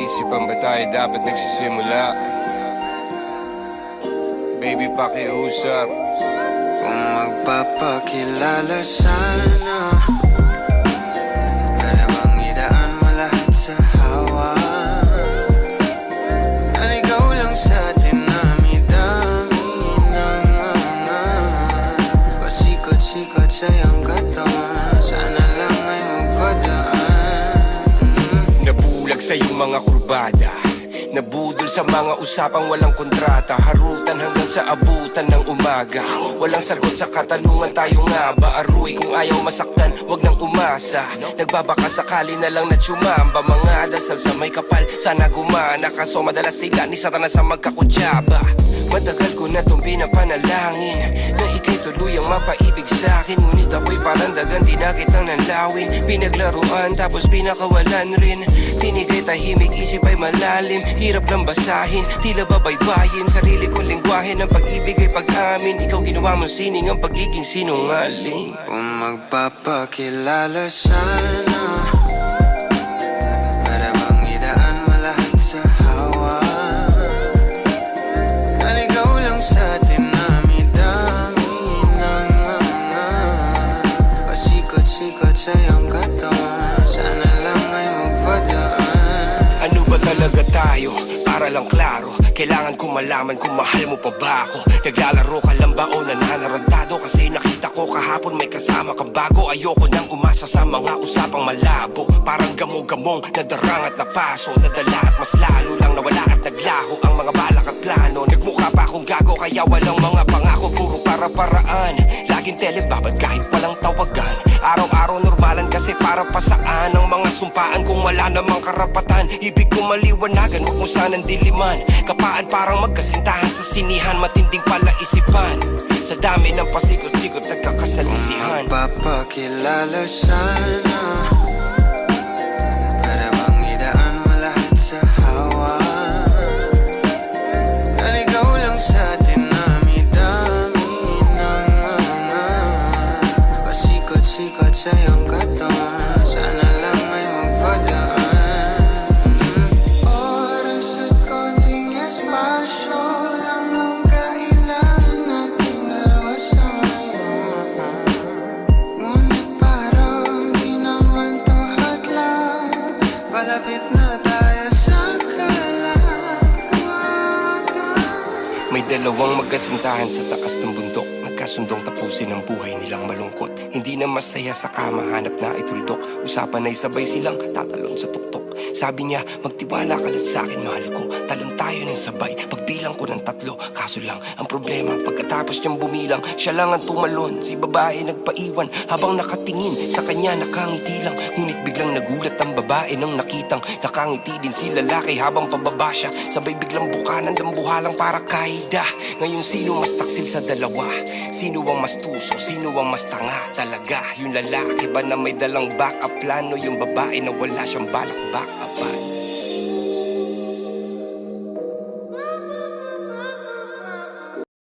Pinag-iisipan ba tayo dapat nagsisimula? Baby, pakiusap. Kung magpapakilala sana, para bang idaan mo lahat sa hawa. Naligaw lang sa atin dami-dami ng mga pasikot-sikot sa iyong katawan. Sana lang ay magpadaan. Nabulag sa iyong mga kurbada, nabudol sa mga usapang walang kontrata. Harutan hanggang sa abutan ng umaga. Walang sagot sa katanungan, tayo nga ba aruy? Kung ayaw masaktan, wag nang umasa. Nagbabaka sakali na lang na tsumamba. Mga dasal sa may kapal, sana gumana. Kaso madalas sila ni Satanas sa magkakutsaba. Matagal ko na tong pinapanalangin na ika'y tuluyang mapaibig sa'kin. Ngunit ako'y parang dagan, di na kitang nanlawin. Pinaglaruan tapos pinakawalan rin. Tinigay tahimik, isip ay malalim. Hirap lang basahin, tila babaybayin. Sarili kong lingwahe ng pag-ibig ay pag-amin. Ikaw ginawa mong sining ang pagiging sinungaling. Kung magpapakilala sana, para bang idaan mo lahat sa hawa. Naligaw lang sa atin dami-dami ng mga pasikot-sikot sa iyong katawan. Sana lang ay magpadaan. Ano ba talaga tayo? Para lang klaro, kailangan ko malaman kung mahal mo pa ba ako. Naglalaro ka lang ba o nananarantado? Kasi nakita ko kahapon may kasama kang bago. Ayoko nang umasa sa mga usapang malabo. Parang gamo-gamong nadarang at napaso. Nadala at mas lalo lang nawala at naglaho ang mga balak at plano. Nagmukha pa akong gago kaya walang mga pangako. Puro para-paraan, laging telebabad kahit walang tawagan. Araw-araw normalan kasi para pa saan ang mga sumpaan kung wala namang karapatan. Ibig ko maliwanagan, huwag mo sanang diliman. Kapaan parang magkasintahan sa sinihan. Matinding palaisipan, sa dami ng pasikot-sikot nagkakasalisihan. Kung magpapakilala sana, para bang idaan mo lahat sa hawa. Naligaw lang sa atin dami-dami ng mga pasikot-sikot sa iyong katawan. Sana lang ay magpadaan. Oras at konting espasyo lang ang kailangan nating dalawa sa ngayon. Ngunit parang di naman to hadlang. Palapit na tayo sa kalagwagan. May dalawang magkasintahan sa taas ng bundok. Nagkasundong tapusin ang buhay nilang malungkot. Hindi na masaya sa kama, hanap na ituldok. Usapan ay sabay silang tatalon sa tuktok. Sabi niya, magtiwala ka lang sa'kin, mahal ko. Talon tayo ng sabay, pagbilang ko ng 3. Kaso lang, ang problema, pagkatapos niyang bumilang, siya lang ang tumalon. Si babae nagpaiwan, habang nakatingin sa kanya nakangiti lang. Ngunit biglang nagulat ang babae nang nakitang nakangiti din si lalaki habang pababa siya. Sabay biglang bukanan ng buhalang para kaida. Ngayon sino mas taksil sa dalawa? Sino ang mas tuso? Sino ang mas tanga talaga? Yung lalaki ba na may dalang backup plano? Yung babae na wala siyang balak back up?